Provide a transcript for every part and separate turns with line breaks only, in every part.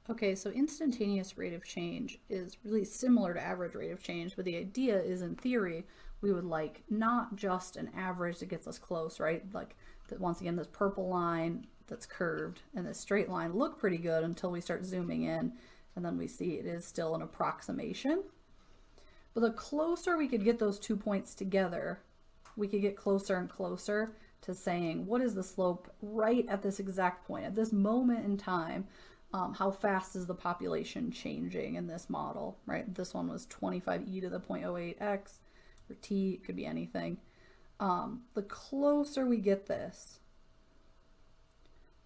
Okay, so instantaneous rate of change is really similar to average rate of change, but the idea is, in theory, we would like not just an average that gets us close, right? Like that, once again, this purple line that's curved and this straight line look pretty good until we start zooming in, and then we see it is still an approximation. But the closer we could get those 2 points together, we could get closer and closer to saying, what is the slope right at this exact point, at this moment in time? How fast is the population changing in this model, right? This one was 25e to the 0.08x, or t, it could be anything. The closer we get this,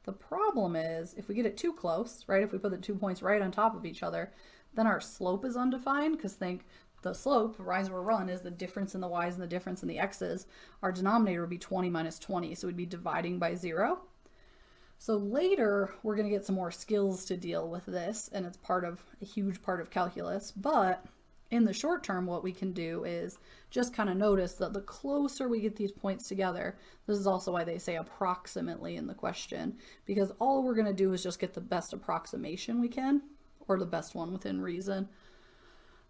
the problem is if we get it too close, right? If we put the 2 points right on top of each other, then our slope is undefined, because think the slope, rise or run, is the difference in the y's and the difference in the x's. Our denominator would be 20 minus 20, so we'd be dividing by 0. So later, we're going to get some more skills to deal with this, and it's a huge part of calculus. But in the short term, what we can do is just kind of notice that the closer we get these points together, this is also why they say approximately in the question, because all we're going to do is just get the best approximation we can, or the best one within reason.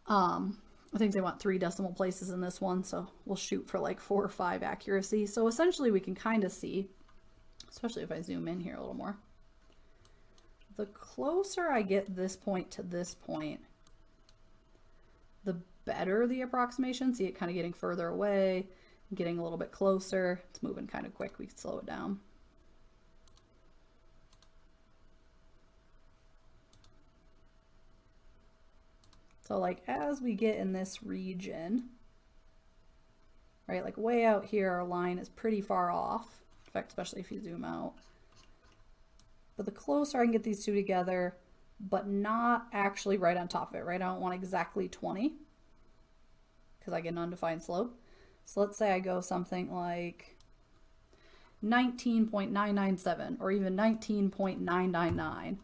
I think they want 3 decimal places in this one, so we'll shoot for like 4 or 5 accuracy. So essentially we can kind of see, especially if I zoom in here a little more, the closer I get this point to this point, the better the approximation. See it kind of getting further away, getting a little bit closer. It's moving kind of quick. We can slow it down. So like as we get in this region, right, like way out here, our line is pretty far off. In fact, especially if you zoom out. But the closer I can get these two together, but not actually right on top of it, right? I don't want exactly 20 because I get an undefined slope. So let's say I go something like 19.997 or even 19.999.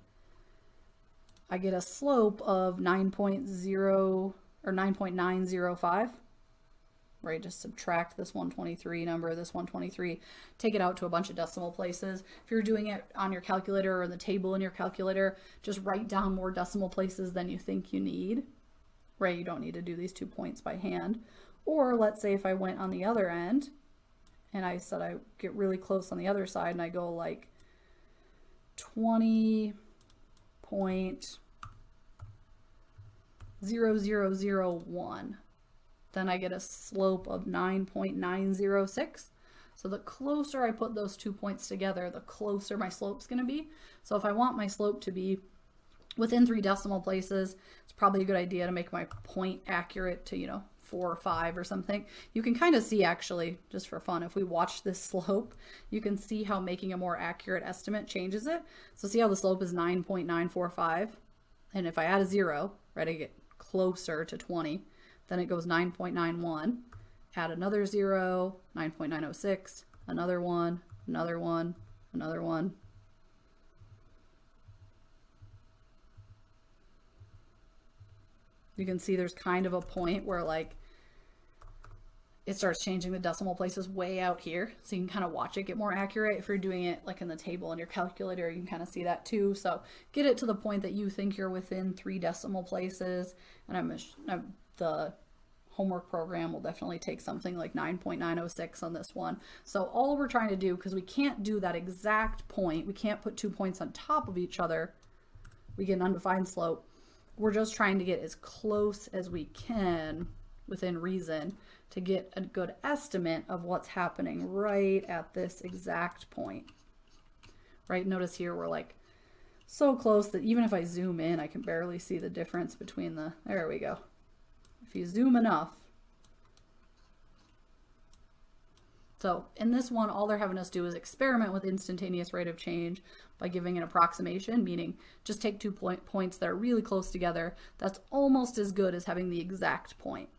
I get a slope of 9.0 or 9.905. Right, just subtract this 123 number, this 123, take it out to a bunch of decimal places. If you're doing it on your calculator or in the table in your calculator, just write down more decimal places than you think you need, right? You don't need to do these 2 points by hand. Or let's say if I went on the other end and I said I get really close on the other side and I go like 20.0001. Then I get a slope of 9.906. So the closer I put those 2 points together, the closer my slope's going to be. So if I want my slope to be within 3 decimal places, it's probably a good idea to make my point accurate to, 4 or 5 or something. You can kind of see, actually, just for fun, if we watch this slope, you can see how making a more accurate estimate changes it. So see how the slope is 9.945? And if I add a 0, right, I get closer to 20. Then it goes 9.91, add another 0, 9.906, another one, another one, another one. You can see there's kind of a point where like it starts changing the decimal places way out here. So you can kind of watch it get more accurate. If you're doing it like in the table in your calculator, you can kind of see that too. So get it to the point that you think you're within 3 decimal places. And the homework program will definitely take something like 9.906 on this one. So all we're trying to do, because we can't do that exact point, we can't put 2 points on top of each other, we get an undefined slope. We're just trying to get as close as we can within reason to get a good estimate of what's happening right at this exact point. Right, notice here we're like so close that even if I zoom in, I can barely see the difference between there we go. If you zoom enough. So in this one, all they're having us do is experiment with instantaneous rate of change by giving an approximation, meaning just take 2 points that are really close together. That's almost as good as having the exact point.